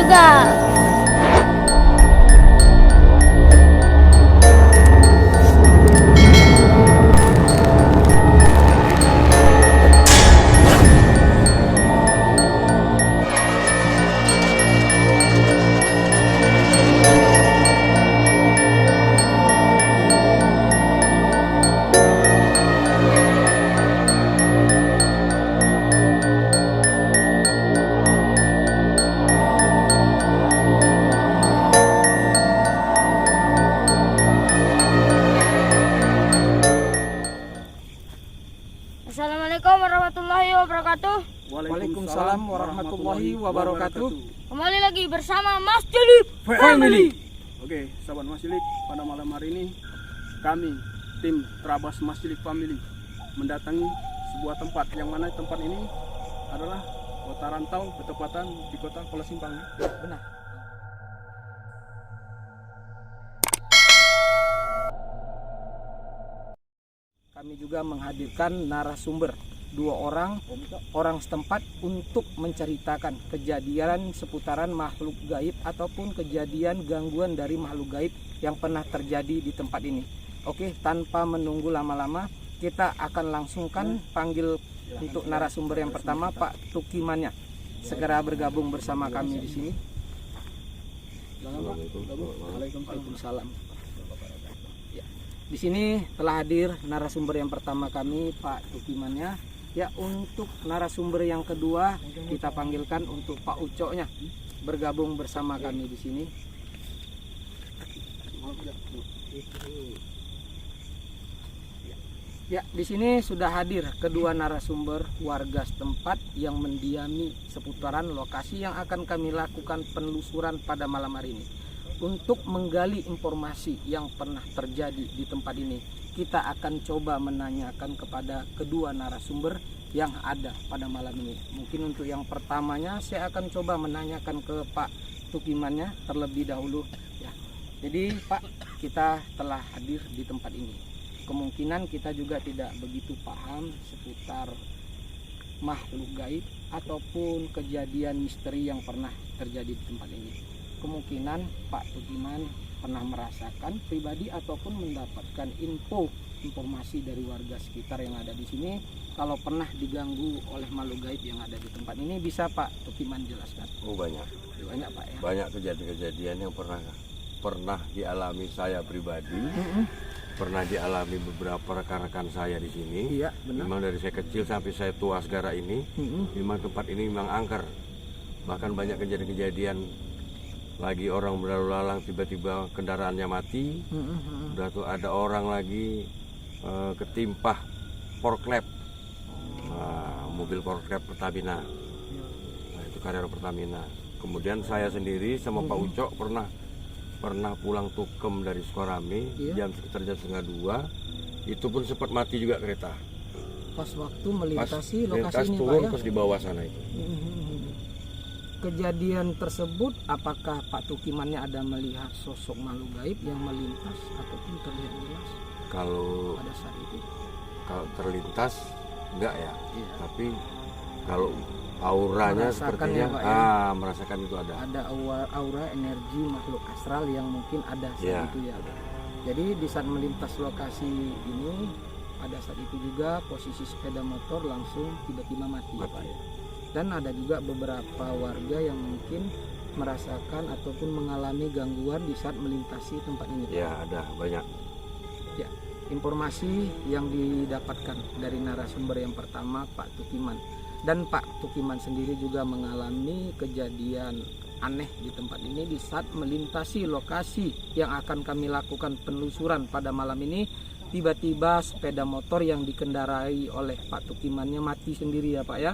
warga. Assalamualaikum warahmatullahi wabarakatuh. Waalaikumsalam warahmatullahi wabarakatuh. Kembali lagi bersama Mas Cilik Family. Oke, sahabat Mas Cilik, pada malam hari ini kami tim Trabas Mas Cilik Family mendatangi sebuah tempat yang mana tempat ini adalah Kota Rantau, bertepatan di Kota Kuala Simpang. Benar. Kami juga menghadirkan narasumber dua orang setempat untuk menceritakan kejadian seputaran makhluk gaib ataupun kejadian gangguan dari makhluk gaib yang pernah terjadi di tempat ini. Oke, tanpa menunggu lama-lama, kita akan langsungkan panggil untuk narasumber yang pertama, Pak Tukimannya. Segera bergabung bersama kami di sini. Waalaikumsalam. Di sini telah hadir narasumber yang pertama kami, Pak Tukimannya. Ya, untuk narasumber yang kedua kita panggilkan untuk Pak Ucoknya bergabung bersama kami di sini. Ya, di sini sudah hadir kedua narasumber warga setempat yang mendiami seputaran lokasi yang akan kami lakukan penelusuran pada malam hari ini. Untuk menggali informasi yang pernah terjadi di tempat ini, kita akan coba menanyakan kepada kedua narasumber yang ada pada malam ini. Mungkin untuk yang pertamanya saya akan coba menanyakan ke Pak Tukimannya terlebih dahulu ya. Jadi Pak, kita telah hadir di tempat ini. Kemungkinan kita juga tidak begitu paham seputar makhluk gaib ataupun kejadian misteri yang pernah terjadi di tempat ini. Kemungkinan Pak Tukiman pernah merasakan pribadi ataupun mendapatkan informasi dari warga sekitar yang ada di sini kalau pernah diganggu oleh makhluk gaib yang ada di tempat ini. Bisa Pak Tukiman jelaskan? Oh, banyak Pak ya. Banyak kejadian-kejadian yang pernah dialami saya pribadi, pernah dialami beberapa rekan-rekan saya di sini. Iya, benar. Memang dari saya kecil sampai saya tua sekarang ini, memang tempat ini memang angker. Bahkan banyak kejadian-kejadian lagi orang berlalu lalang tiba-tiba kendaraannya mati. Udah tuh ada orang lagi ketimpah forklift, mobil forklift Pertamina. Nah, itu karyawan Pertamina. Kemudian saya sendiri sama Pak Ucok pernah pulang tukem dari Sukarame jam sekitar jam 1:30. Itu pun sempat mati juga kereta. Pas waktu melintasi lokasi ini turun Pak ya. pas di bawah sana itu. Kejadian tersebut, apakah Pak Tukimannya ada melihat sosok makhluk gaib yang melintas ataupun terlihat jelas Kalau pada saat itu? kalau terlintas enggak ya, tapi kalau auranya Merasakan sepertinya ya, Pak, ya? Merasakan itu ada. Ada aura energi makhluk astral yang mungkin ada saat Ya. itu ya. Jadi di saat melintas lokasi ini, pada saat itu juga posisi sepeda motor langsung tiba-tiba mati. Pak ya. Dan ada juga beberapa warga yang mungkin merasakan ataupun mengalami gangguan di saat melintasi tempat ini. Ya, ada banyak. Ya, informasi yang didapatkan dari narasumber yang pertama, Pak Tukiman. Dan Pak Tukiman sendiri juga mengalami kejadian aneh di tempat ini di saat melintasi lokasi yang akan kami lakukan penelusuran pada malam ini. Tiba-tiba sepeda motor yang dikendarai oleh Pak Tukimannya mati sendiri ya Pak ya.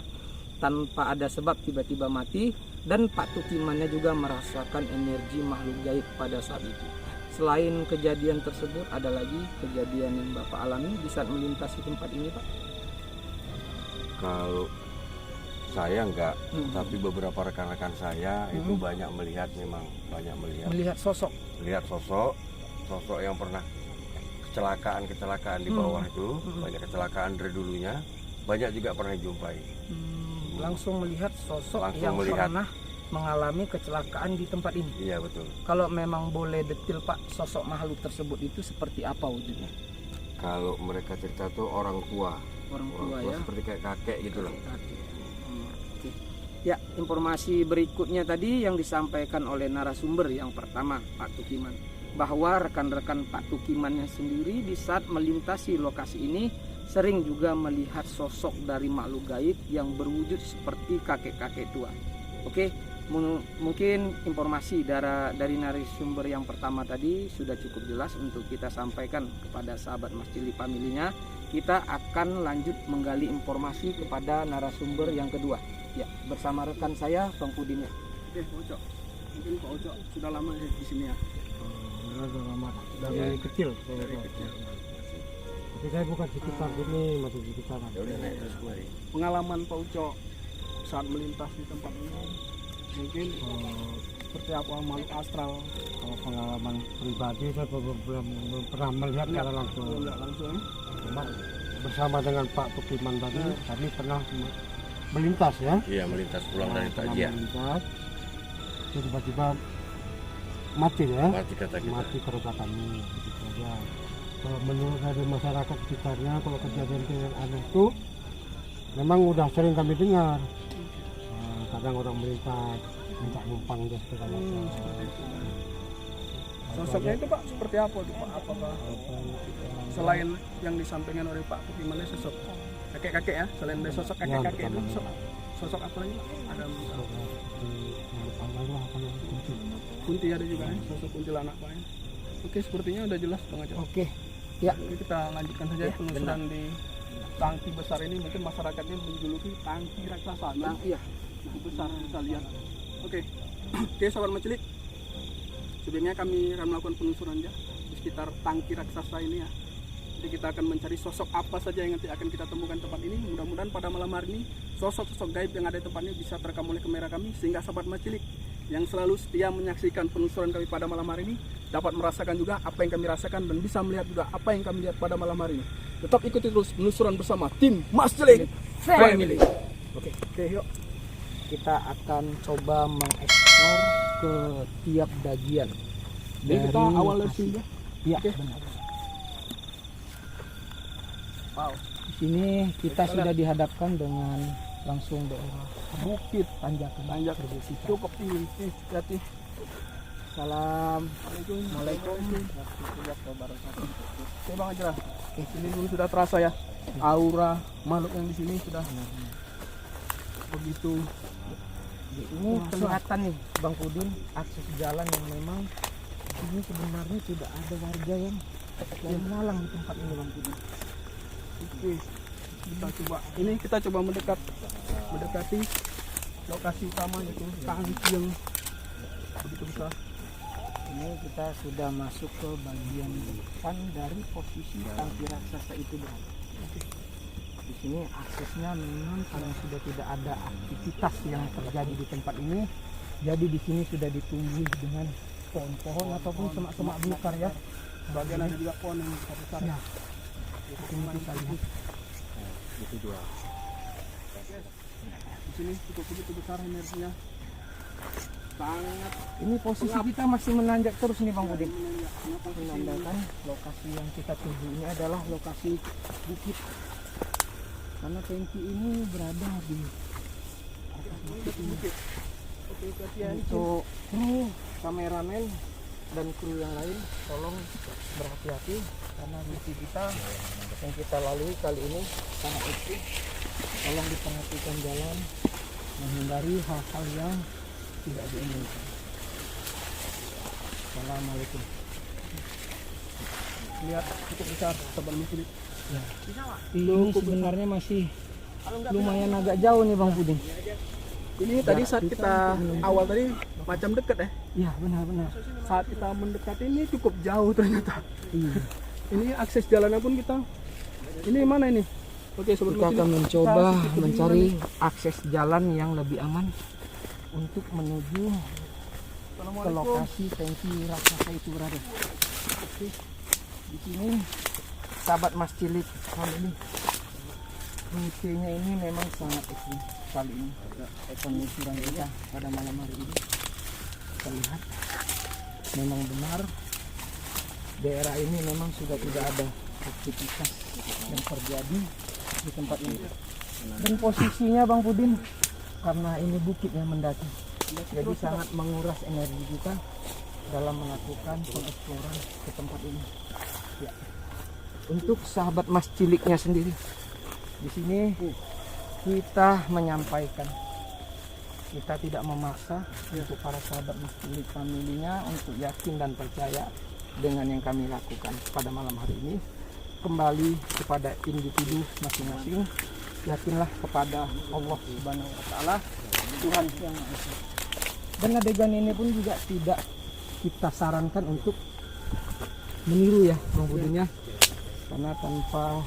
Tanpa ada sebab tiba-tiba mati, dan Pak Tukimannya juga merasakan energi makhluk gaib pada saat itu. Selain kejadian tersebut, ada lagi kejadian yang Bapak alami di saat melintasi tempat ini Pak? Kalau saya enggak, tapi beberapa rekan-rekan saya itu banyak melihat Melihat sosok? Melihat sosok yang pernah kecelakaan di bawah itu, banyak kecelakaan dari dulunya, banyak juga pernah dijumpai. Langsung melihat sosok Langsung yang melihat. pernah mengalami kecelakaan di tempat ini. Iya betul. Kalau memang boleh detail Pak, sosok makhluk tersebut itu seperti apa wujudnya? Kalau mereka cerita tuh orang tua Orang tua ya. seperti kayak kakek gitu loh. Oke. Ya, informasi berikutnya tadi yang disampaikan oleh narasumber yang pertama, Pak Tukiman, bahwa rekan-rekan Pak Tukimannya sendiri di saat melintasi lokasi ini sering juga melihat sosok dari makhluk gaib yang berwujud seperti kakek-kakek tua. Oke, mungkin informasi dari narasumber yang pertama tadi sudah cukup jelas untuk kita sampaikan kepada sahabat Mas Cili familinya. Kita akan lanjut menggali informasi kepada narasumber yang kedua. Ya, bersama rekan saya, Bang Pudin. Oke, Pak Oco. Mungkin Pak Oco sudah lama di sini ya. Sudah lama, dari kecil. Dari kecil. Tapi saya bukan di sekitar sini, masih di sekitaran. Ya udah naik terus kemari. Pengalaman Pak Oco saat melintas di tempat ini mungkin seperti apa makhluk astral? Kalau pengalaman pribadi saya belum pernah melihat secara langsung. Enggak langsung. Cuma bersama dengan Pak Tukiman tadi, kami pernah melintas ya. Iya melintas pulang dari Pernah takjiah. melintas, terus tiba-tiba mati ya. Mati kata kita. Mati kereta kami, begitu aja. Kalau menurut dari masyarakat sekitarnya, kalau kejadian yang aneh itu memang udah sering kami dengar. Kadang orang melintas, minta numpang dia segala macam. Sosoknya itu Pak seperti apa tuh Pak? Apakah selain yang disampaikan oleh Pak Tukiman ini sosok kakek-kakek ya? Selain dari sosok kakek-kakek itu sosok apa lagi Pak? Ada kunti ada juga ya? Sosok kuntilanak Pak ya? Oke, sepertinya udah jelas Bang Oco. Oke. Ya, Oke, kita lanjutkan saja Ya, penelusuran di tangki besar ini. Mungkin masyarakatnya menjuluki tangki raksasa. iya. Tangki besar bisa lihat. Oke, oke sahabat Macilik. Sebelumnya kami akan melakukan penelusuran ya di sekitar tangki raksasa ini ya. Jadi kita akan mencari sosok apa saja yang nanti akan kita temukan tempat ini. Mudah-mudahan pada malam hari ini sosok-sosok gaib yang ada di tempat ini bisa terekam oleh kamera kami, sehingga sahabat Macilik yang selalu setia menyaksikan penelusuran kami pada malam hari ini dapat merasakan juga apa yang kami rasakan dan bisa melihat juga apa yang kami lihat pada malam hari ini. Tetap ikuti terus penelusuran bersama tim Mas Cilik Family. Oke, yuk. Kita akan coba mengeksplor ke tiap bagian. Jadi kita dari awal dari lokasi. sini ya. Iya, Oke. benar. Wow. Di sini kita sudah dihadapkan dengan langsung daerah bukit tanjakan. Tanjak cukup tinggi. Hati-hati. Assalamualaikum. Warahmatullahi wabarakatuh. Oke Bang Ajra. Ini dulu sudah terasa ya aura makhluk yang di sini sudah begitu. Ini kelihatan nih Bang Pudin, akses jalan yang memang ini sebenarnya tidak ada warga yang malang di tempat ini Bang Pudin. Oke. Kita coba mendekati lokasi utama yaitu tangki yang begitu besar. Ini kita sudah masuk ke bagian depan dari posisi tangki raksasa itu berada. Di sini aksesnya memang karena sudah tidak ada aktivitas yang terjadi di tempat ini, jadi di sini sudah ditumbuhi dengan pohon-pohon ataupun semak-semak belukar ya. Bagian ada juga pohon yang besar. Ya. Di sini kita lihat. Itu dua. Di sini cukup begitu besar energinya. Sangat Ini posisi kita masih menanjak terus nih Bang Pudin. menanjak. Menandakan lokasi yang kita tuju ini adalah lokasi bukit. Karena tangki ini berada di atas bukit ini. Oke, hati-hati. Untuk kru, kameramen dan kru yang lain tolong berhati-hati karena misi kita yang kita lalui kali ini sangat ekstrim. Tolong diperhatikan jalan, menghindari hal-hal yang tidak diinginkan. Assalamualaikum. Lihat cukup besar Sobat Muslim. Ya. Ini sebenarnya masih lumayan agak jauh nih Bang Pudin. Ini tadi saat kita awal tadi macam dekat ya. Iya benar-benar. Saat kita mendekat ini cukup jauh ternyata. Iya. Ini akses jalannya pun kita. Ini mana ini? Oke Sobat Kita Muslim. akan mencoba Kita mencari akses jalan yang lebih aman untuk menuju ke Assalamualaikum. lokasi tangki raksasa itu berada. Oke. Di sini sahabat Mas Cilik family, fungsinya ini memang sangat ekstrim. kali ini penelusuran kita pada malam hari ini. Terlihat memang benar daerah ini memang sudah tidak ada aktivitas yang terjadi di tempat ini. Dan posisinya Bang Pudin, karena ini bukit yang mendaki, jadi sangat menguras energi kita dalam melakukan pengeksploran ke tempat ini. Ya. Untuk sahabat Mas Ciliknya sendiri, di sini kita menyampaikan, kita tidak memaksa untuk para sahabat Mas Cilik familinya untuk yakin dan percaya dengan yang kami lakukan pada malam hari ini. Kembali kepada individu masing-masing, yakinlah kepada Allah Subhanahu wa Ta'ala, Tuhan yang Maha Esa. Dan adegan ini pun juga tidak kita sarankan untuk meniru ya Bang Pudin ya, karena tanpa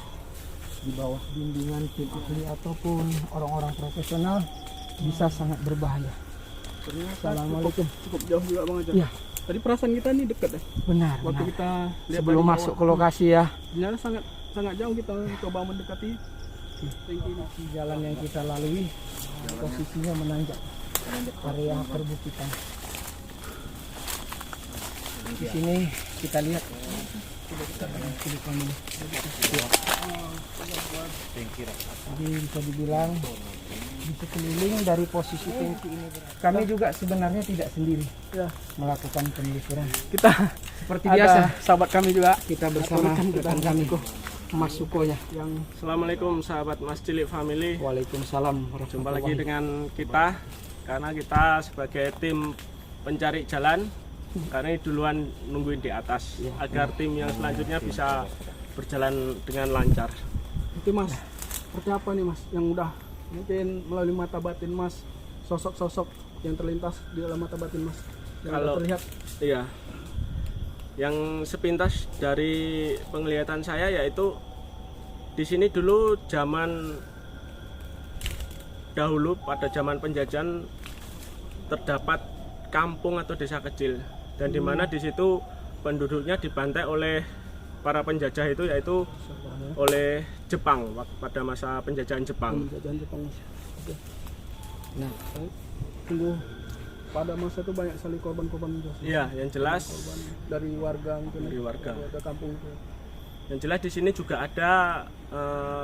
di bawah bimbingan tim ahli ataupun orang-orang profesional bisa sangat berbahaya. Assalamualaikum. Cukup jauh juga Bang Aja. Iya. Tadi perasaan kita ini dekat ya. Benar. Waktu benar. kita lihat Sebelum dari masuk ke bawah, lokasi ya, ternyata sangat jauh kita coba mendekati tangki ini. di jalan yang kita lalui posisinya menanjak area perbukitan. Di sini kita lihat jadi bisa dibilang di sekeliling dari posisi tangki ini kami juga sebenarnya tidak sendiri Ya, melakukan penelusuran. kita Seperti ada biasa sahabat kami juga. kita bersama rekan kami Mas Suko ya. Yang Assalamualaikum sahabat Mas Cilik Family. Waalaikumsalam Jumpa lagi dengan kita karena kita sebagai tim pencari jalan, karena ini duluan nungguin di atas agar tim yang selanjutnya bisa berjalan dengan lancar. Itu Mas, seperti apa nih Mas yang udah mungkin melalui mata batin Mas, sosok-sosok yang terlintas di dalam mata batin Mas yang Kalau- terlihat? Iya. Yang sepintas dari penglihatan saya yaitu di sini dulu zaman dahulu pada zaman penjajahan terdapat kampung atau desa kecil dan di mana di situ penduduknya dibantai oleh para penjajah itu yaitu oleh Jepang pada masa penjajahan Jepang. Penjajahan Jepang Mas. Oke. Nah, Tunggu, pada masa itu banyak sekali korban-korban juga. Iya, yang jelas Korban dari warga mungkin. Dari warga. kampung itu. yang jelas di sini juga ada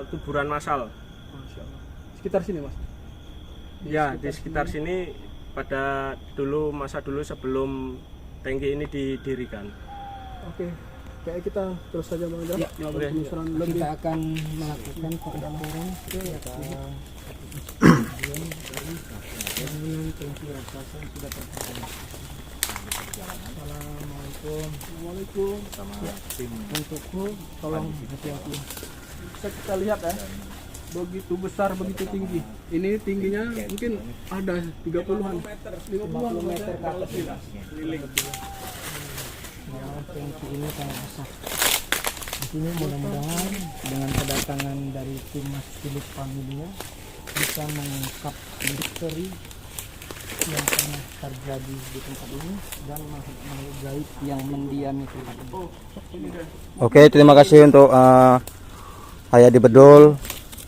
kuburan massal. Masya Allah. Sekitar sini Mas. Ya, di sekitar sini pada masa dulu sebelum tangki ini didirikan. Oke, kayak kita terus saja Bang Andra Ya, melakukan boleh. penelusuran lebih. kita akan melakukan pengedaran bangunan tangki raksasa yang sudah terpasang. Assalamualaikum. Assalamualaikum. Untukku tolong hati-hati. Bisa kita lihat ya, begitu besar, begitu tinggi. Ini tingginya mungkin ada 30-an, 50 meter ke atas. Ya, tangki ini sangat besar. Di sini mudah-mudahan dengan kedatangan dari tim Mas Cilik Familia bisa mengungkap misteri yang pernah terjadi di tempat ini dan makhluk gaib yang mendiami tempat ini. Oke, terima kasih untuk Hayadi Bedul,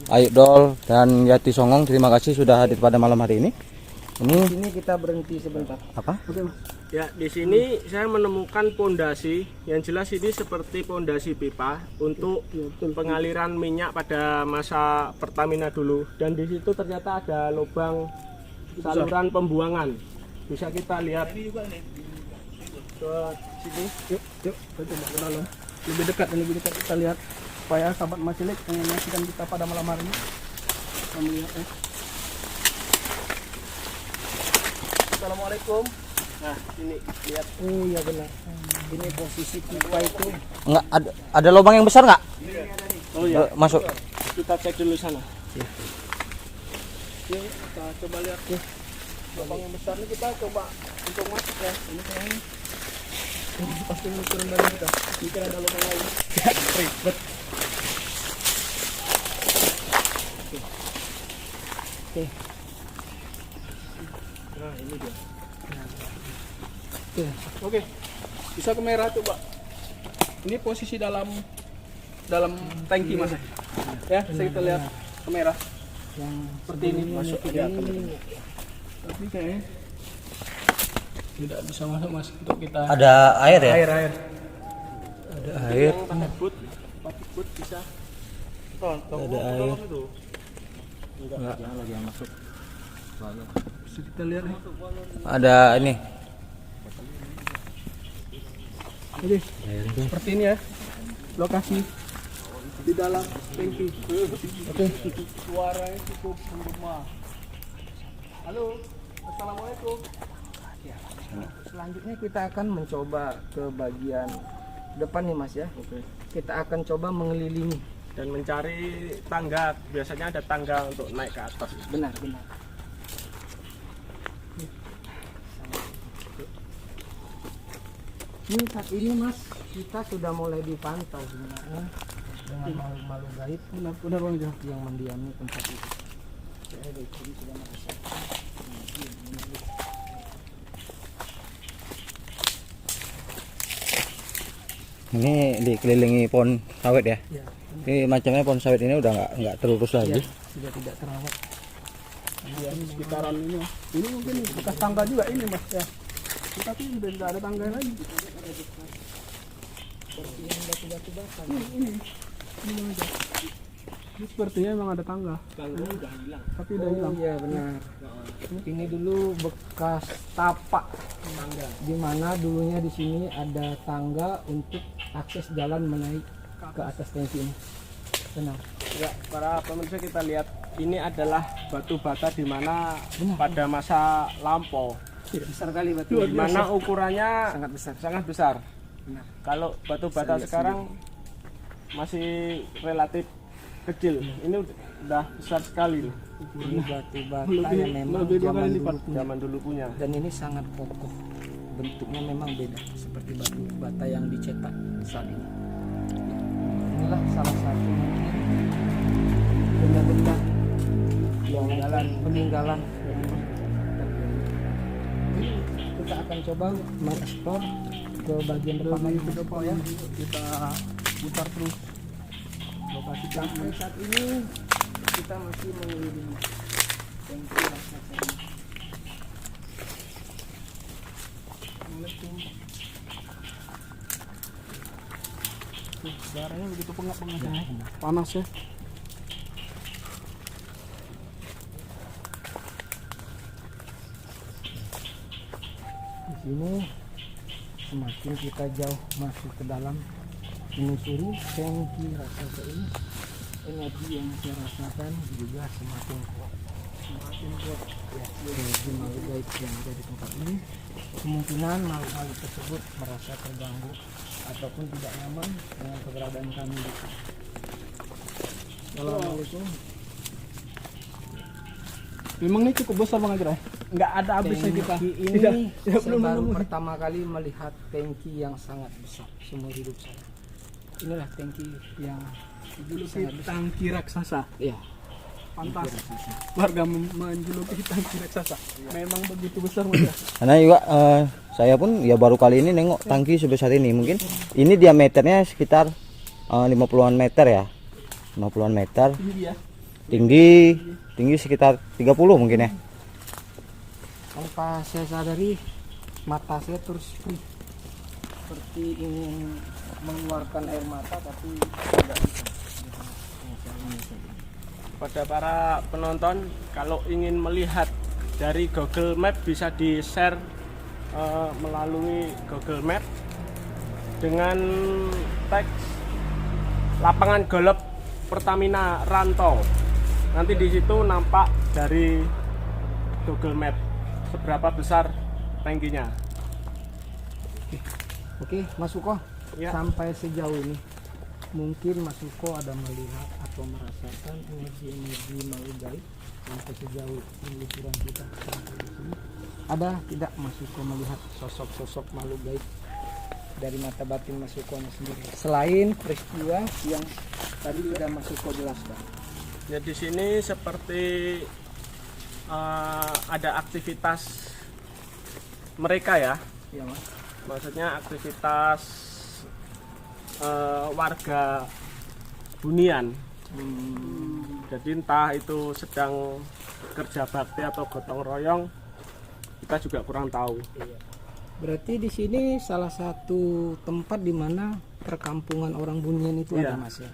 Ayub Dol, dan Yati Songong. Terima kasih sudah hadir pada malam hari ini. Di Ini sini kita berhenti sebentar. apa? Oke Mas. Ya, di sini saya menemukan pondasi yang jelas ini seperti pondasi pipa untuk pengaliran minyak pada masa Pertamina dulu dan di situ ternyata ada lubang saluran pembuangan. Bisa kita lihat ke sini. Yuk, kita coba ke dalam. Lebih dekat kita lihat supaya sahabat Mas Cilik yang menyaksikan kita pada malam hari ini bisa melihat ya. Assalamualaikum. Nah, ini lihat. Oh iya benar. Ini posisi pipa itu. Enggak ada lubang yang besar nggak? Oh ya, Masuk. kita cek dulu sana. Yuk, kita coba lihat ya. Lubang yang besar ini kita coba untuk masuk ya. Ini kayaknya pasti turun dari kita. Mungkin ada lubang lain. Ribet. Oke. Nah, ini dia. Oke, bisa ke merah coba. Ini posisi dalam tangki Mas. Ya, bisa kita lihat ke merah. yang Seperti ini masuk ke ini. Tapi kayaknya tidak bisa masuk mas untuk kita. Ada air ya? Air. Ada air. Yang pakai boot bisa. Ada air. enggak lagi yang masuk. Bisa kita lihat nih. Ada ini. Oke, seperti ini ya lokasi di dalam tangki. Oke, suaranya cukup menggema. Halo, assalamualaikum. Selanjutnya kita akan mencoba ke bagian depan nih Mas ya. Kita akan coba mengelilingi. Dan mencari tangga, biasanya ada tangga untuk naik ke atas. Benar. Ini saat ini Mas, kita sudah mulai dipantau sebenarnya dengan malu-malu gaib Benar bang Jo. yang mendiami tempat itu. Saya dari tadi sudah merasakan. Ini dikelilingi pohon sawit ya? Ya, Ini macamnya pohon sawit ini udah nggak terurus lagi. sudah tidak terawat. Ya, sekitaran ini mas. Ini mungkin bekas tangga juga ini mas ya. Tapi sudah tidak ada tangga lagi. Ini Bang Jo. Ini sepertinya memang ada tangga. Tapi udah hilang. Iya benar. Ini dulu bekas tapak di mana dulunya di sini ada tangga untuk akses jalan menaik ke atas tangki ini. Benar. Ya, para pemirsa kita lihat ini adalah batu bata di mana pada masa lampau, Besar kali batu. di mana ukurannya Sangat besar. sangat besar. Benar. Kalau batu bata sekarang masih relatif kecil, ini udah besar sekali loh. Ini batu bata yang memang lebih dua zaman kali dulu lipat. punya. Zaman dulu punya. Dan ini sangat kokoh. Bentuknya memang beda seperti batu bata yang dicetak saat ini. Inilah salah satu mungkin benda-benda yang peninggalan. Kita akan coba mengeksplor ke bagian depan lagi ke depan ya. Kita putar terus lokasi Sampai saat ini kita masih mengelilingi tangki raksasa ini. Darahnya begitu pengap-pengap ya. Panas ya. Di sini semakin kita jauh masuk ke dalam menyusuri tangki raksasa ini, energi yang saya rasakan juga semakin kuat ya. Energi makhluk gaib yang ada di tempat ini, kemungkinan makhluk tersebut merasa terganggu ataupun tidak nyaman dengan keberadaan kami di sini. Assalamualaikum. Memang ini cukup besar Bang Ajra. Nggak ada habisnya kita. Tangki ini Tidak saya belum baru menemui. pertama kali melihat tangki yang sangat besar seumur hidup saya. Inilah tangki yang Dijuluki sangat besar. tangki raksasa. Iya. Pantas warga menjuluki tangki raksasa. Memang begitu besar Bang Ajra. Karena juga saya pun ya baru kali ini nengok tangki sebesar ini. Mungkin ini diameternya sekitar 50-an meter ya. 50-an meter. Tinggi ya. Tinggi sekitar 30 mungkin ya. Tanpa saya sadari mata saya terus free, seperti ingin mengeluarkan air mata tapi tidak bisa. Pada para penonton, kalau ingin melihat dari Google Map bisa di-share melalui Google Map dengan teks lapangan golf Pertamina Rantau. Nanti di situ nampak dari Google Map seberapa besar tangkinya. Oke, Mas Suko, Ya. sampai sejauh ini mungkin Mas Suko ada melihat atau merasakan energi-energi makhluk gaib sampai sejauh penelusuran kita sampai di sini. Ada tidak Mas Suko melihat sosok-sosok makhluk gaib dari mata batin Mas Suko sendiri selain peristiwa yang tadi sudah Mas Suko jelaskan? Ya di sini seperti ada aktivitas mereka ya. Iya Mas. Maksudnya aktivitas warga hunian Jadi entah itu sedang kerja bakti atau gotong royong, kita juga kurang tahu. Berarti di sini salah satu tempat di mana perkampungan orang Bunian itu Iya. ada, Mas ya.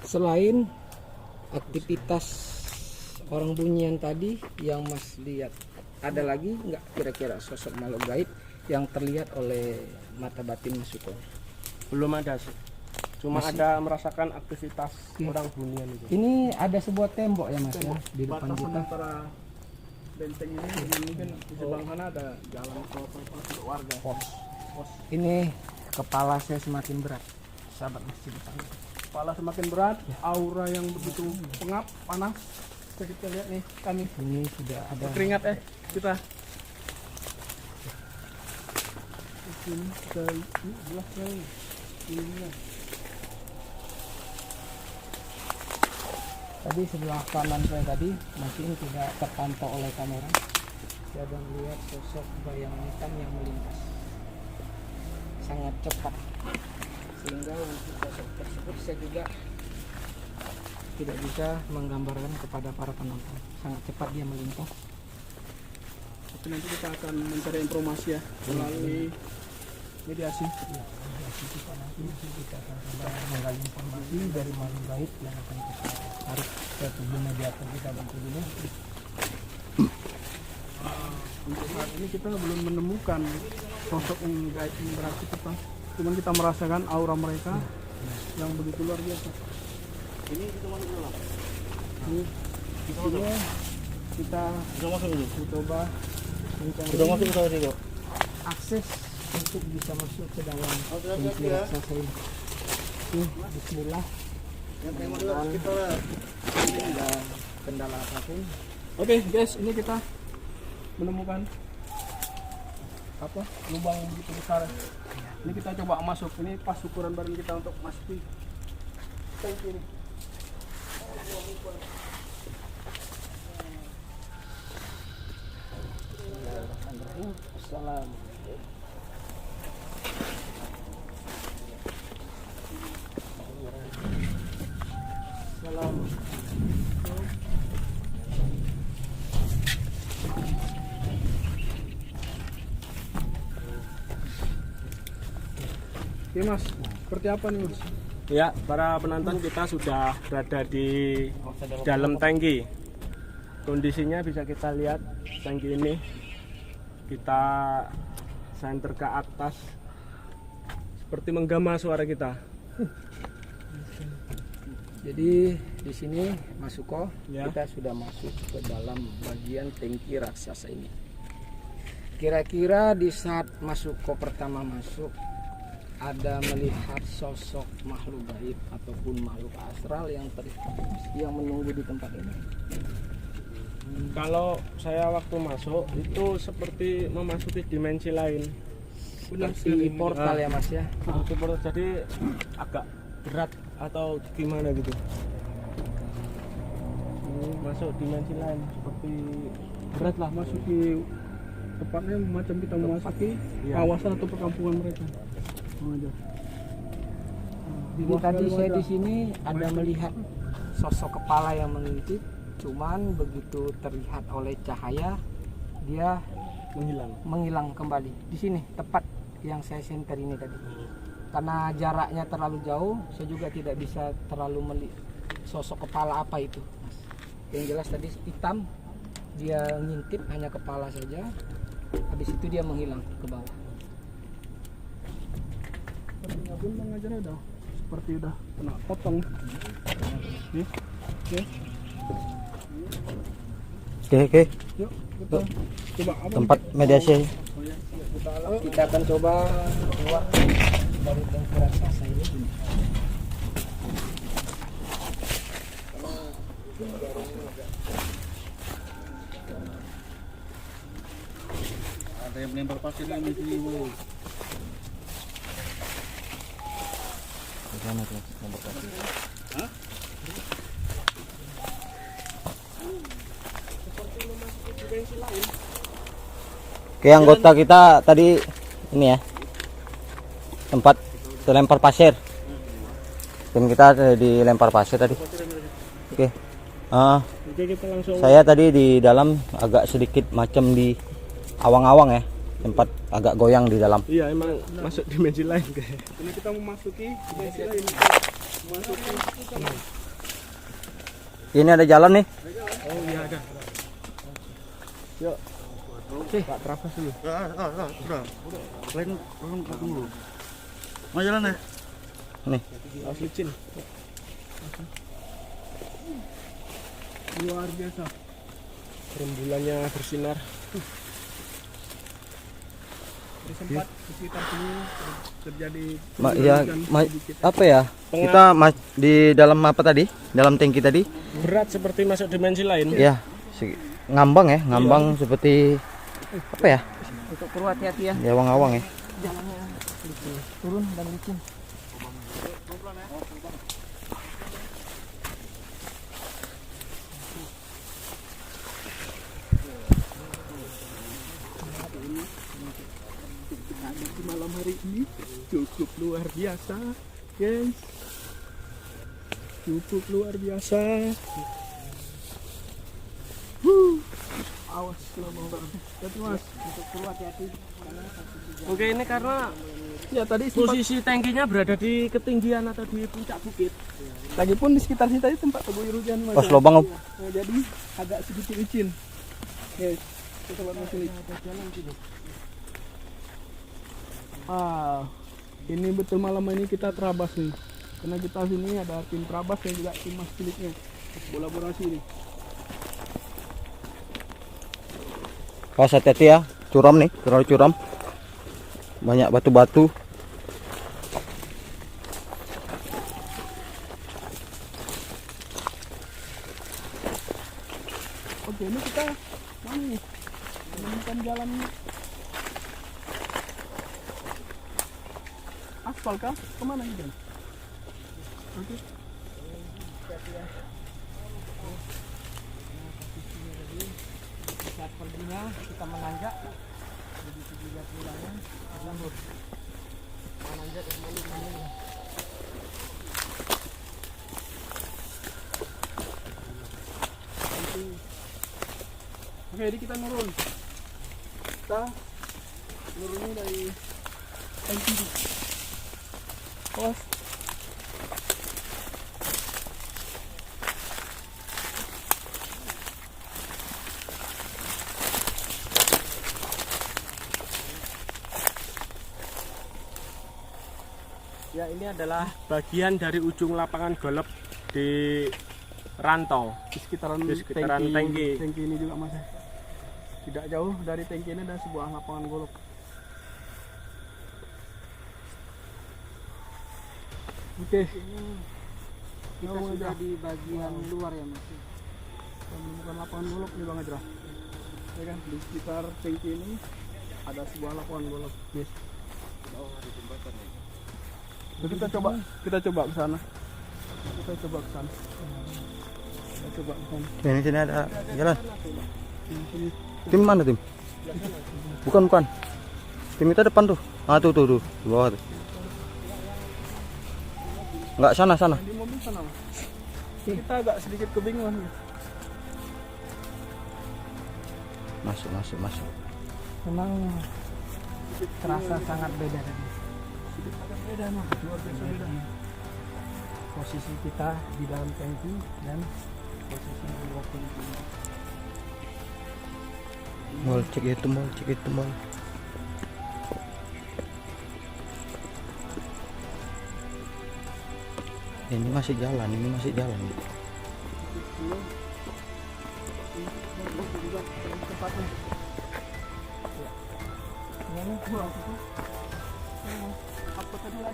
Selain aktivitas orang Bunian tadi yang Mas lihat, ada lagi nggak kira-kira sosok makhluk gaib yang terlihat oleh mata batin Mas Suko? Belum ada sih. Cuma ada merasakan aktivitas Iya. orang Bunian itu. Ini ada sebuah tembok ya Mas ya di depan Batasan kita. antara benteng ini dengan mungkin di sebelah sana ada jalan ke untuk warga. Ini kepala saya semakin berat, sahabat masjid depan. Kepala semakin berat, aura yang begitu pengap, panas. Bisa kita lihat nih kami. Ini sudah ada Keringat kita. Ini dari ini belah saya. Ini. tadi sebelah kanan saya tadi mungkin tidak terpantau oleh kamera. Saya ada melihat sosok bayangan hitam yang melintas sangat cepat, sehingga untuk sosok tersebut saya juga tidak bisa menggambarkan kepada para penonton. Sangat cepat dia melintas. Tapi nanti kita akan mencari informasi ya melalui mediasi. Kita nanti kita akan coba menggali informasi dari makhluk gaib yang akan kita tarik ke tubuh mediator kita bantu dulu. Untuk saat ini kita belum menemukan sosok yang gaib yang beraktivitas. Cuman kita merasakan aura mereka yang begitu luar biasa. Ini kita masuk dulu. Ini kita coba mencari Akses untuk bisa masuk ke dalam pintu raksasa ini. Bismillah. Mudah-mudahan tidak ada kendala apapun. Oke guys, ini kita menemukan apa lubang yang begitu besar. Ini kita coba masuk. Ini pas ukuran badan kita untuk masuki tank ini. Assalamualaikum. Oke mas, seperti apa nih mas? Ya, para penonton, kita sudah berada di dalam tangki. Kondisinya bisa kita lihat, tangki ini kita senter ke atas seperti menggama suara kita. Jadi di sini Mas Suko, Ya. kita sudah masuk ke dalam bagian tangki raksasa ini. Kira-kira di saat Mas Suko pertama masuk, ada melihat sosok makhluk gaib ataupun makhluk astral yang menunggu di tempat ini? Kalau saya waktu masuk itu seperti memasuki dimensi lain. Seperti portal ya Mas ya. Seperti portal, jadi agak berat atau gimana gitu. Ini masuk dimensi lain, seperti Berat lah masuki tepatnya macam kita memasuki kawasan atau perkampungan mereka. Mengajar. Jadi tadi saya di sini ada melihat sosok kepala yang mengintip, cuman begitu terlihat oleh cahaya dia menghilang kembali. Di sini tepat yang saya senter ini tadi. Karena jaraknya terlalu jauh, saya juga tidak bisa terlalu melihat sosok kepala apa itu. Yang jelas tadi hitam, dia ngintip hanya kepala saja. Habis itu dia menghilang ke bawah. Sepertinya pun mengajar udah seperti udah kena potong. Nih, Oke. yuk kita coba apa? Tempat mediasi. Kita akan coba keluar dari tangki raksasa ini. Ada yang melempar pasir lagi di sini. Oke, anggota kita tadi ini ya, tempat terlempar pasir. Tim kita dilempar pasir tadi. Oke. Oke, kita langsung. Saya tadi di dalam agak sedikit macam di awang-awang ya. Tempat agak goyang di dalam. Iya, emang masuk dimensi lain kayak. Ini kita memasuki dimensi lain. Memasuki. Ini ada jalan nih. Oh iya ada. Yuk. Oke, Pak Trafas dulu. Mau jalan ya? Nih. Awas licin. Luar biasa. Rembulannya bersinar. Sempat di sekitar sini terjadi apa ya? Kita di dalam apa tadi? Dalam tangki tadi? Berat seperti masuk dimensi lain. Ya, ngambang ya, ngambang seperti apa ya? Untuk perlu hati-hati ya. Di awang-awang ya. Jalannya turun dan licin. di malam hari ini cukup luar biasa, guys. Cukup luar biasa. Awas kalau mau hati mas. Untuk perlu hati-hati. Oke, ini karena Ya tadi sempat, posisi tangkinya berada di ketinggian atau di puncak bukit. lagi pun di sekitar sini tadi tempat terguyur hujan mas. Pas lubang Om. Nah, jadi agak sedikit licin. Guys, kita buat masuk ini betul malam ini kita terabas nih. Karena kita sini ada tim terabas dan juga tim mas ciliknya. Kolaborasi nih. Awas hati-hati ya, curam nih, terlalu curam. Banyak batu-batu. Oke, ini kita menemukan jalan aspal kah? Kemana ini kan? Oke. Saat perginya kita menanjak jadi 30 bulannya lembut. Menanjak kembali. Oke, jadi kita nurun. Kita nurunnya dari tangki. Awas. Ya, ini adalah bagian dari ujung lapangan golf di Rantau. Di sekitaran tangki. Tangki ini juga mas. Tidak jauh dari tangki ini ada sebuah lapangan golf. Oke. Kita sudah di bagian luar ya mas. Kita menemukan lapangan golf nih Bang Ajra. Ya kan, di sekitar tangki ini ada sebuah lapangan golf. Yes. Jadi kita coba ke sana. Kita coba ke sana. Ini sini ada jalan. Tim mana tim? Bukan. Tim itu depan tuh. Ah tuh di bawah tuh. Enggak sana. Di mobil sana. Mas. Kita agak sedikit kebingungan. Masuk. Memang terasa sangat beda tadi. Agak beda mas. Luar biasa beda. Posisi kita di dalam tangki dan posisi di luar tangki. Mal cek itu mal. Ini masih jalan.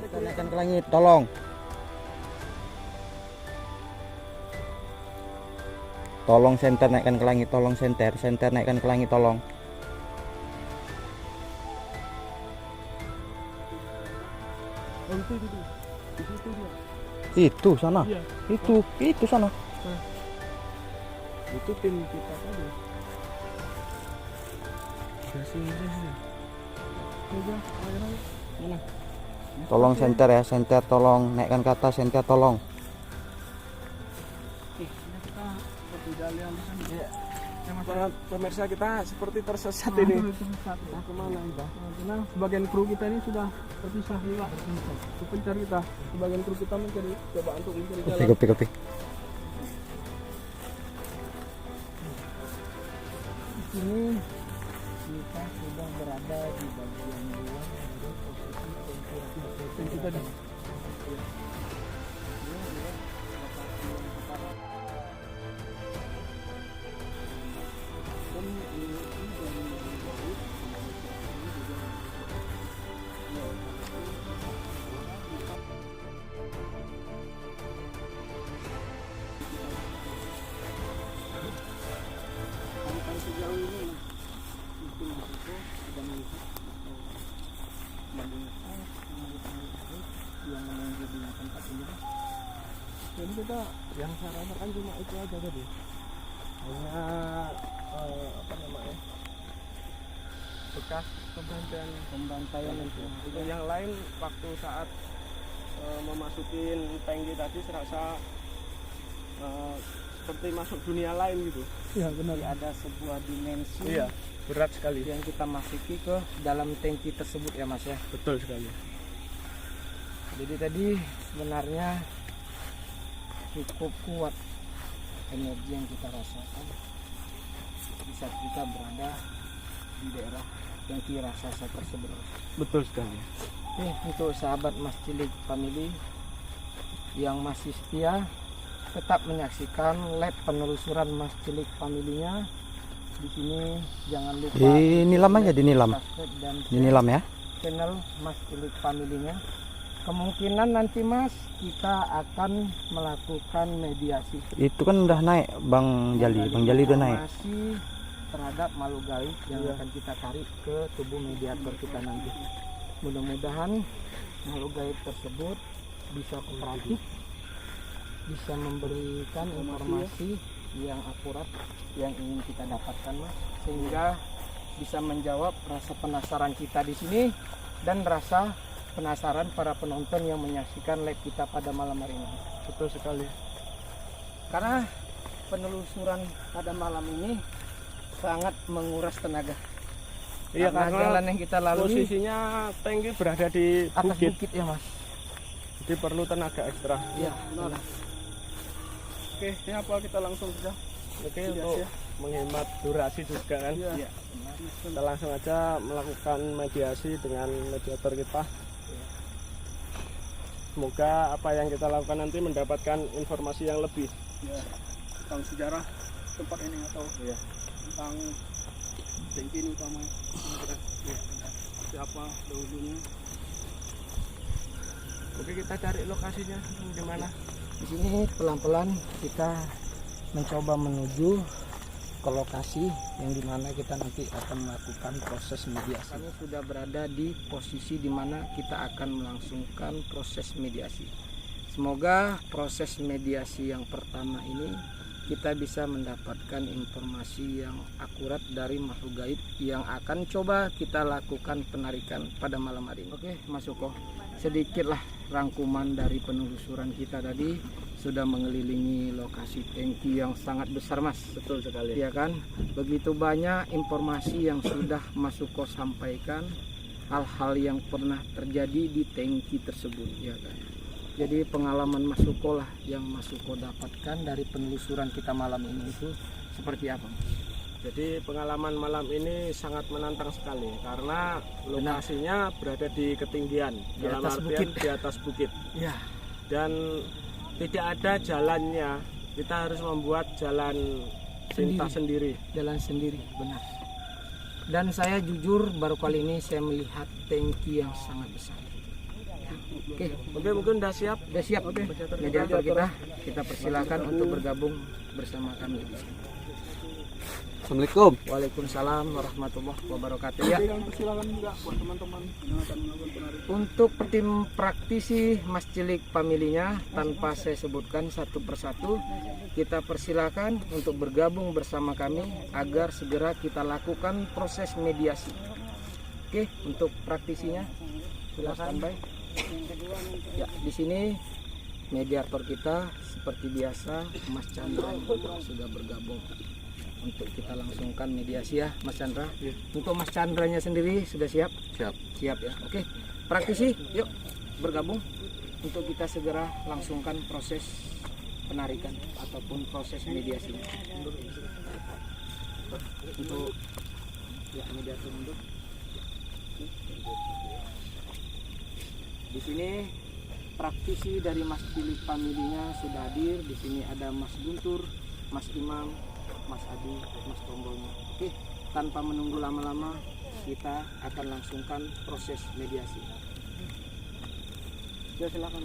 Kita naikkan ke langit, tolong. Tolong senter naikkan ke langit, tolong senter naikkan ke langit, tolong. Itu sana. Iya. Itu sana. Itu tim kita tadi. Sini. Coba, mana? Tolong senter ya, senter tolong naikkan ke atas, senter tolong. Pemirsa kita seperti tersesat ini. Kemana kita? Karena sebagian kru kita ini sudah terpisah juga. Pencari kita, sebagian kru kita mencari, coba untuk mencari jalan. Kopi. Ini kita sudah berada di bagian luar dari posisi tengki tadi. Jadi kita yang saya rasakan cuma itu aja tadi. Hanya apa namanya? Bekas pembantaian itu. Itu yang lain waktu saat memasukin tangki tadi serasa seperti masuk dunia lain gitu. Ya benar. Ada sebuah dimensi Iya, berat sekali. yang kita masuki ke dalam tangki tersebut ya Mas ya. Betul sekali. Jadi tadi sebenarnya cukup kuat energi yang kita rasakan di saat kita berada di daerah tangki raksasa tersebut. Betul sekali. Oke, untuk sahabat Mas Cilik Family yang masih setia, tetap menyaksikan lab penelusuran Mas Cilik Family-nya. Di sini jangan lupa Dinilam aja, dinilam. subscribe dan share Dinilam ya. channel Mas Cilik Family-nya. Kemungkinan nanti Mas kita akan melakukan mediasi Itu kan udah naik Bang Jali udah naik. informasi terhadap makhluk gaib yang akan kita tarik ke tubuh mediator kita nanti. Mudah-mudahan makhluk gaib tersebut bisa kooperatif, bisa memberikan informasi yang akurat yang ingin kita dapatkan Mas, sehingga bisa menjawab rasa penasaran kita di sini dan rasa penasaran para penonton yang menyaksikan live kita pada malam hari ini. Betul sekali. Karena penelusuran pada malam ini sangat menguras tenaga. Iya, Karena karena jalan yang kita lalui posisinya tangki berada di atas bukit, bukit ya Mas. jadi perlu tenaga ekstra. Iya, Benar. Oke, ini apa kita langsung saja? Oke, Mediasi untuk ya. menghemat durasi juga kan. Iya. Kita langsung aja melakukan mediasi dengan mediator kita. Semoga apa yang kita lakukan nanti mendapatkan informasi yang lebih. Ya, tentang sejarah tempat ini atau tentang tangki ini utama. Ya, siapa dahulunya? Oke, kita cari lokasinya di mana. Di sini pelan-pelan kita mencoba menuju ke lokasi yang dimana kita nanti akan melakukan proses mediasi. Kami sudah berada di posisi dimana kita akan melangsungkan proses mediasi. Semoga proses mediasi yang pertama ini kita bisa mendapatkan informasi yang akurat dari makhluk gaib yang akan coba kita lakukan penarikan pada malam hari ini. Oke, Mas Suko, sedikitlah rangkuman dari penelusuran kita tadi. Sudah mengelilingi lokasi tangki yang sangat besar Mas. Betul sekali. Ya kan, begitu banyak informasi yang sudah Mas Suko sampaikan, hal-hal yang pernah terjadi di tangki tersebut, ya kan. Jadi pengalaman Mas Suko lah yang Mas Suko dapatkan dari penelusuran kita malam ini itu seperti apa? Jadi pengalaman malam ini sangat menantang sekali karena lokasinya berada di ketinggian, Di dalam atas artian bukit. di atas bukit. Ya, Dan tidak ada jalannya, kita harus membuat jalan pintas sendiri. jalan sendiri, benar. Dan saya jujur baru kali ini saya melihat tangki yang sangat besar. Ya, oke, Oke, mungkin udah siap. udah siap. Mediator kita persilakan untuk bergabung bersama kami di sini. Assalamualaikum. Waalaikumsalam warahmatullahi wabarakatuh. Ya, Jadi kami persilakan juga buat teman-teman yang akan melakukan penarikan. untuk tim praktisi Mas Cilik Family-nya tanpa saya sebutkan satu persatu, kita persilakan untuk bergabung bersama kami agar segera kita lakukan proses mediasi. Oke, untuk praktisinya silakan. Ya, di sini mediator kita seperti biasa Mas Chandra sudah bergabung untuk kita langsungkan mediasi ya Mas Chandra. Untuk Mas Chandranya sendiri sudah siap? Siap ya. Oke, praktisi yuk bergabung untuk kita segera langsungkan proses penarikan ataupun proses mediasi. Untuk ya mediator mundur. Di sini praktisi dari Mas Cilik familinya sudah hadir. Di sini ada Mas Guntur, Mas Imam, Mas Adi, Mas Tombongnya. Oke, tanpa menunggu lama-lama kita akan langsungkan proses mediasi. Ya, silakan.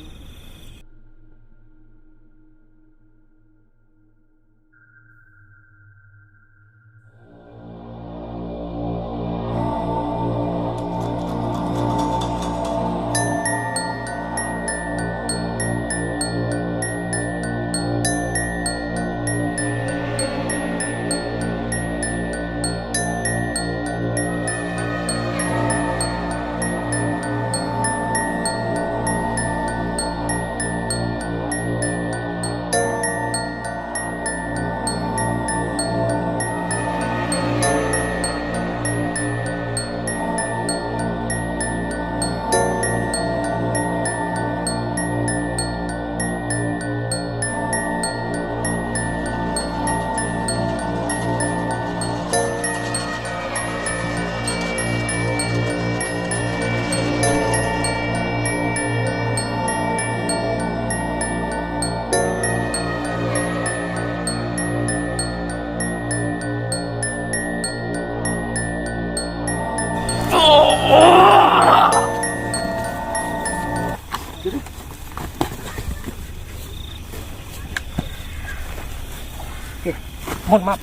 Mohon maaf.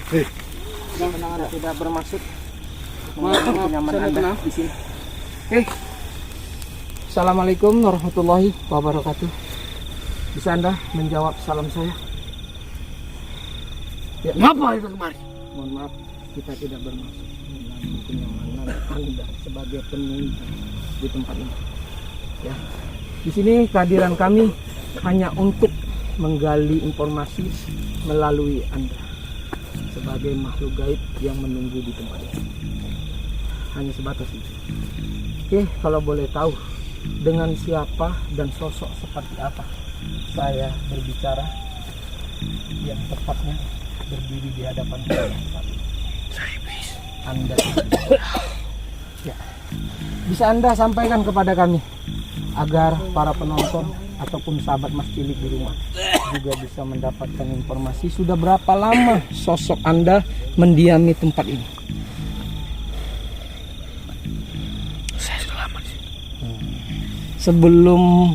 Anda tidak bermaksud mengganggu kenyaman Anda di sini. Oke. Assalamualaikum warahmatullahi wabarakatuh. Bisa Anda menjawab salam saya? Ya, ngapa itu kemarin? Mohon maaf, kita tidak bermaksud mengganggu kenyamanan Anda sebagai penunjang di tempat ini. Ya. Di sini kehadiran kami hanya untuk menggali informasi melalui Anda sebagai makhluk gaib yang menunggu di tempat ini. Hanya sebatas itu. Oke, kalau boleh tahu dengan siapa dan sosok seperti apa saya berbicara yang tepatnya berdiri di hadapan Anda. Ya. Bisa Anda sampaikan kepada kami agar para penonton ataupun sahabat Mas Cilik di rumah juga bisa mendapatkan informasi sudah berapa lama sosok Anda mendiami tempat ini? Saya sudah lama sih. Sebelum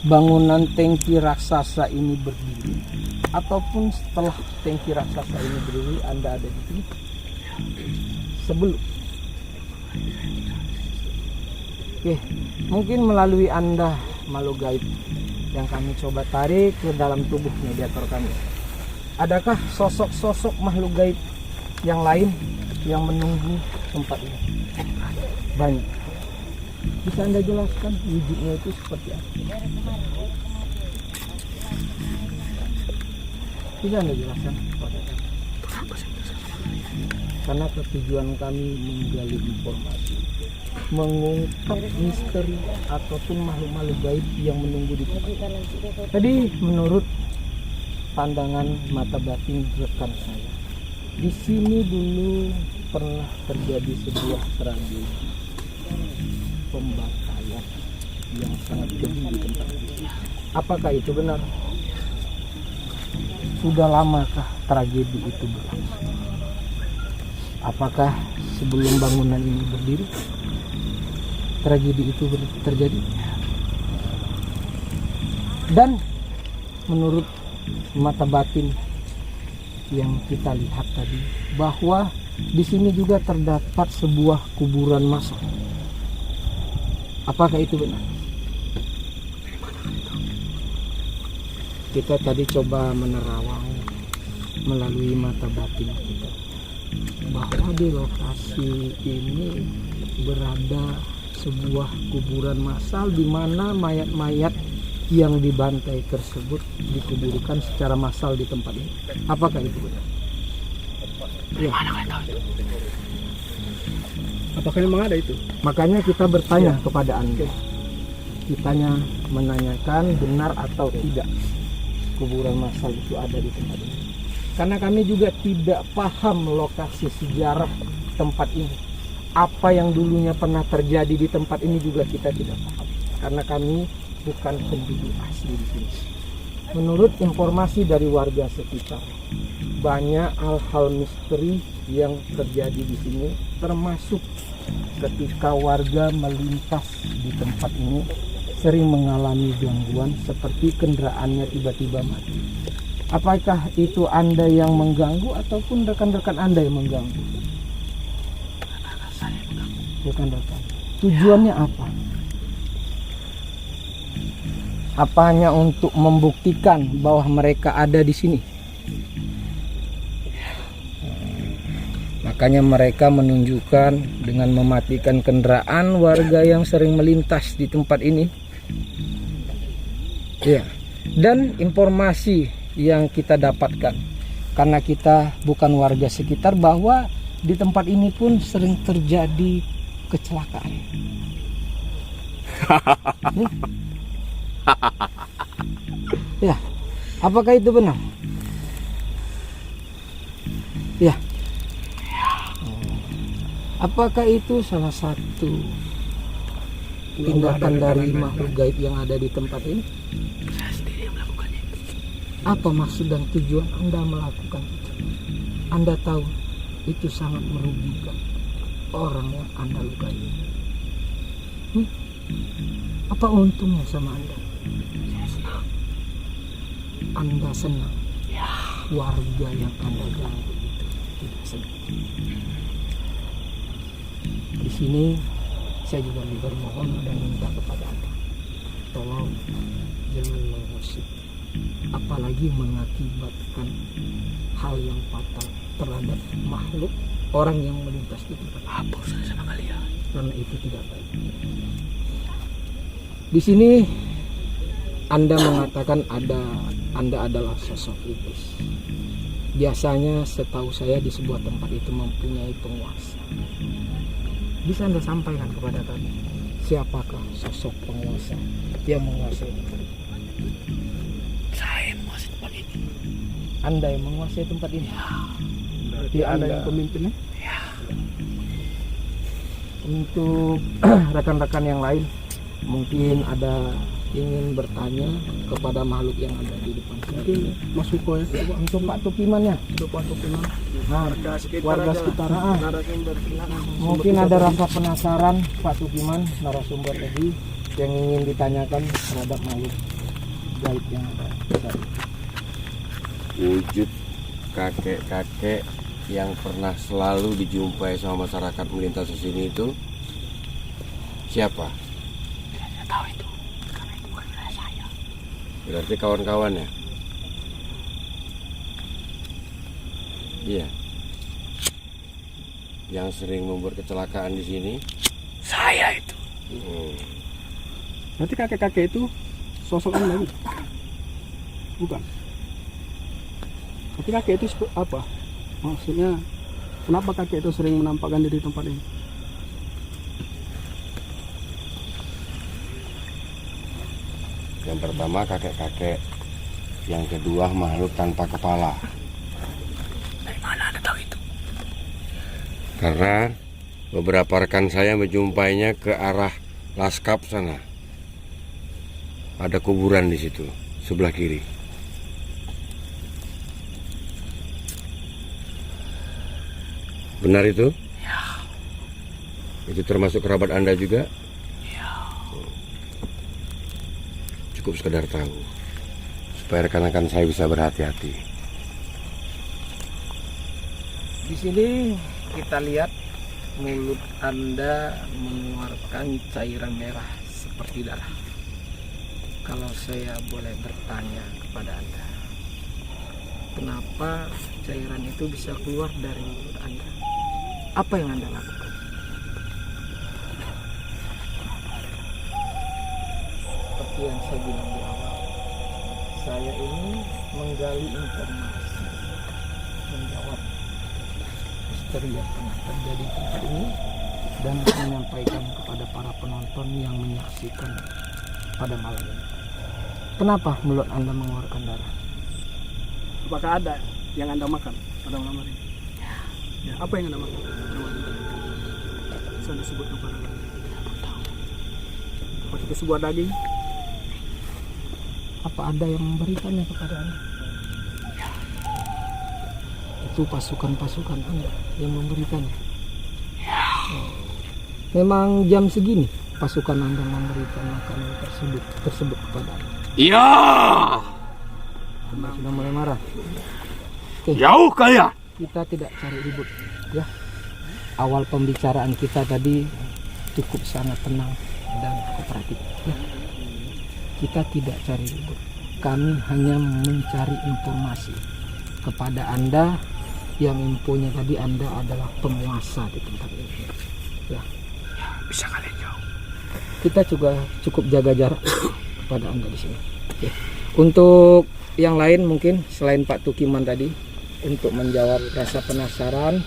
bangunan tangki raksasa ini berdiri ataupun setelah tangki raksasa ini berdiri Anda ada di sini? Sebelum. Oke, mungkin melalui Anda makhluk gaib yang kami coba tarik ke dalam tubuh mediator kami. Adakah sosok-sosok makhluk gaib yang lain yang menunggu tempat ini? Banyak. Bisa Anda jelaskan wujudnya itu seperti apa? Bisa Anda jelaskan kepada kami? Karena tujuan kami menggali informasi, mengungkap misteri ataupun makhluk-makhluk gaib yang menunggu di tempat. Tadi menurut pandangan mata batin rekan saya, di sini dulu pernah terjadi sebuah tragedi pembantaian yang sangat keji di tempat ini. Apakah itu benar? Sudah lamakah tragedi itu berlangsung? Apakah sebelum bangunan ini berdiri tragedi itu terjadi? Dan menurut mata batin yang kita lihat tadi, bahwa di sini juga terdapat sebuah kuburan massal. Apakah itu benar? Kita tadi coba menerawang melalui mata batin kita bahwa di lokasi ini berada sebuah kuburan massal di mana mayat-mayat yang dibantai tersebut dikuburkan secara massal di tempat ini. Apakah itu benar? Ya. Apakah memang ada itu? Makanya kita bertanya kepada Anda. Kitanya menanyakan benar atau tidak kuburan massal itu ada di tempat ini. Karena kami juga tidak paham lokasi sejarah tempat ini. Apa yang dulunya pernah terjadi di tempat ini juga kita tidak paham. Karena kami bukan penduduk asli di sini. Menurut informasi dari warga sekitar, banyak hal-hal misteri yang terjadi di sini, termasuk ketika warga melintas di tempat ini sering mengalami gangguan seperti kendaraannya tiba-tiba mati. Apakah itu Anda yang mengganggu ataupun rekan-rekan Anda yang mengganggu? Rekan-rekan. Tujuannya apa? Apa hanya untuk membuktikan bahwa mereka ada di sini? Makanya mereka menunjukkan dengan mematikan kendaraan warga yang sering melintas di tempat ini. Ya. Dan informasi yang kita dapatkan, karena kita bukan warga sekitar, bahwa di tempat ini pun sering terjadi kecelakaan. Ya, apakah itu benar? Ya. Apakah itu salah satu tindakan dari makhluk gaib yang ada di tempat ini? Saya sendiri yang melakukannya. Apa maksud dan tujuan Anda melakukan itu? Anda tahu itu sangat merugikan orang yang Anda lukai. Apa untungnya sama Anda? Saya senang. Anda senang. Ya. Warga yang Anda ganggu itu tidak senang. Di sini saya juga bermohon dan minta kepada Anda, tolong jangan mengusik, apalagi mengakibatkan hal yang fatal terhadap makhluk orang yang melintas di tempat. Apa urusan sama kalian? Karena itu tidak baik. Di sini Anda mengatakan Anda adalah sosok iblis. Biasanya setahu saya di sebuah tempat itu mempunyai penguasa. Bisa Anda sampaikan kepada kami, siapakah sosok penguasa yang menguasai tempat ini? Saya yang menguasai tempat ini. Anda yang menguasai tempat ini? Ya. Berarti ada yang pemimpinnya? Ya. Untuk rekan-rekan yang lain, mungkin ada ingin bertanya kepada makhluk yang ada di depan sini. Mas Suko ya. Untuk Pak Tukiman ya. Untuk Pak Tukiman. Nah, warga sekitar. Mungkin ada rasa penasaran Pak Tukiman, narasumber tadi, yang ingin ditanyakan terhadap makhluk gaib yang ada. Wujud kakek-kakek yang pernah selalu dijumpai sama masyarakat melintas di sini itu siapa? Saya tahu itu, karena itu bukan wilayah saya. Berarti kawan-kawan ya? Iya. Yang sering membuat kecelakaan di sini? Saya itu. Berarti kakek-kakek itu sosok Anda gitu? Bukan. Tapi kakek itu apa? Maksudnya kenapa kakek itu sering menampakkan diri di tempat ini? Yang pertama kakek-kakek, yang kedua makhluk tanpa kepala. Dari mana Anda tahu itu? Karena beberapa rekan saya menjumpainya ke arah Laskap sana. Ada kuburan di situ, sebelah kiri. Benar itu? Ya. Itu termasuk kerabat Anda juga? Ya. Cukup sekedar tahu, supaya rekan-rekan saya bisa berhati-hati. Di sini kita lihat mulut Anda mengeluarkan cairan merah seperti darah. Kalau saya boleh bertanya kepada Anda, kenapa cairan itu bisa keluar dari mulut Anda? Apa yang Anda lakukan? seperti yang saya bilang di awal, saya ini menggali informasi, menjawab misteri yang pernah terjadi di tempat ini dan menyampaikan kepada para penonton yang menyaksikan pada malam ini. Kenapa mulut Anda mengeluarkan darah? Apakah ada yang Anda makan pada malam hari ini? Ya, apa yang Anda makan? Bisa disebut kepada Anda. Apakah itu sebuah daging? Apa ada yang memberikannya kepada Anda? Itu pasukan-pasukan Anda yang memberikannya. Memang jam segini pasukan Anda memberikan makanan tersebut kepada Anda. Iya. Anda sudah mulai marah. Oke, Jauh kaya. kita tidak cari ribut, ya. Awal pembicaraan kita tadi cukup sangat tenang dan kooperatif, ya. Kita tidak cari ribut. Kami hanya mencari informasi kepada Anda yang infonya tadi Anda adalah penguasa di tempat ini, ya. Bisa kalian jauh. Kita juga cukup jaga jarak kepada Anda di sini. Oke. Untuk yang lain mungkin selain Pak Tukiman tadi untuk menjawab rasa penasaran,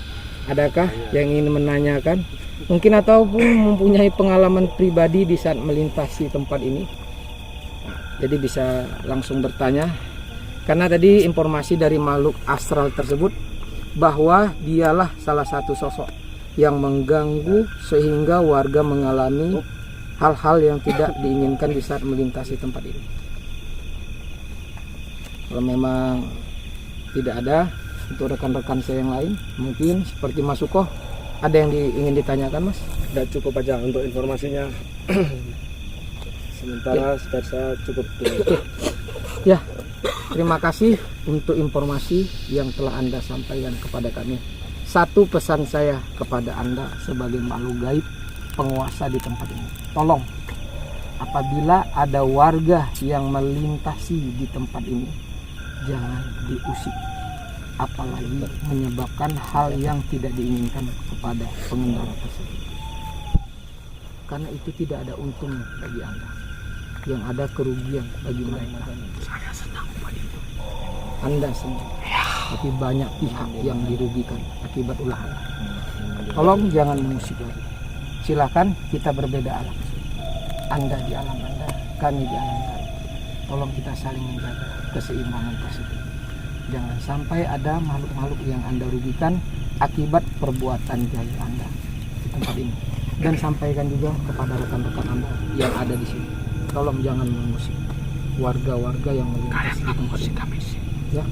adakah yang ingin menanyakan? Mungkin ataupun mempunyai pengalaman pribadi di saat melintasi tempat ini. Nah, jadi bisa langsung bertanya. Karena tadi informasi dari makhluk astral tersebut bahwa dialah salah satu sosok yang mengganggu sehingga warga mengalami hal-hal yang tidak diinginkan di saat melintasi tempat ini. Kalau memang tidak ada, untuk rekan-rekan saya yang lain mungkin seperti Mas Sukoh, ada yang ingin ditanyakan, Mas? Sudah cukup aja untuk informasinya. Sementara saya cukup dulu. Ya, terima kasih untuk informasi yang telah Anda sampaikan kepada kami. Satu pesan saya kepada Anda sebagai makhluk gaib penguasa di tempat ini, tolong apabila ada warga yang melintasi di tempat ini, jangan diusik, apalagi menyebabkan hal yang tidak diinginkan kepada pengendara tersebut, karena itu tidak ada untung bagi Anda, yang ada kerugian bagi mereka. Saya senang Pak itu. Anda senang, tapi banyak pihak yang dirugikan akibat ulah Anda. Tolong jangan mengusik lagi. Silakan kita berbeda alam. Anda di alam Anda, kami di alam kami. Tolong kita saling menjaga keseimbangan tersebut. Jangan sampai ada makhluk-makhluk yang Anda rugikan akibat perbuatan jahil Anda di tempat ini. Dan sampaikan juga kepada rekan-rekan Anda yang ada di sini. Tolong jangan mengusik warga-warga yang melintas di tempat ini. Ya,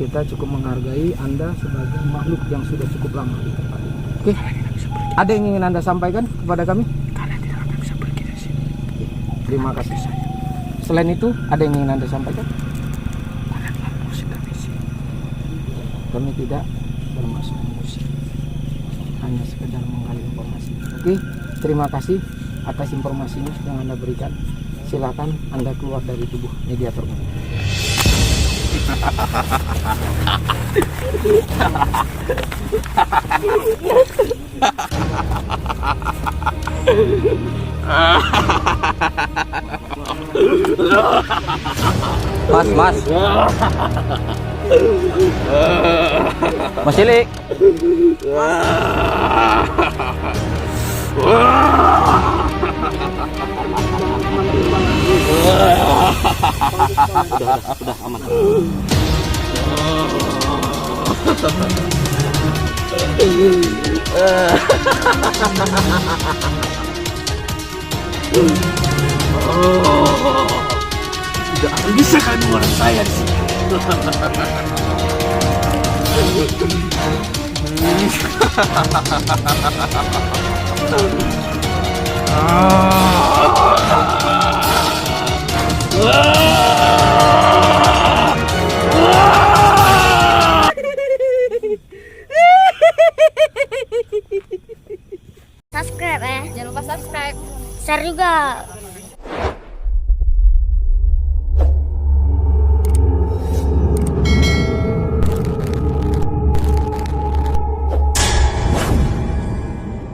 kita cukup menghargai Anda sebagai makhluk yang sudah cukup lama di tempat ini. Oke, ada yang ingin Anda sampaikan kepada kami? Kalian tidak akan bisa pergi dari sini. Oke, terima kasih. Selain itu, ada yang ingin Anda sampaikan? Kalian musik kami sini. Kami tidak bermaksud musik, hanya sekedar menggali informasi. Oke, terima kasih atas informasinya yang Anda berikan. Silakan Anda keluar dari tubuh mediator. Mas Cilik. Udah aman. Tidak akan bisa kan orang saya di sini.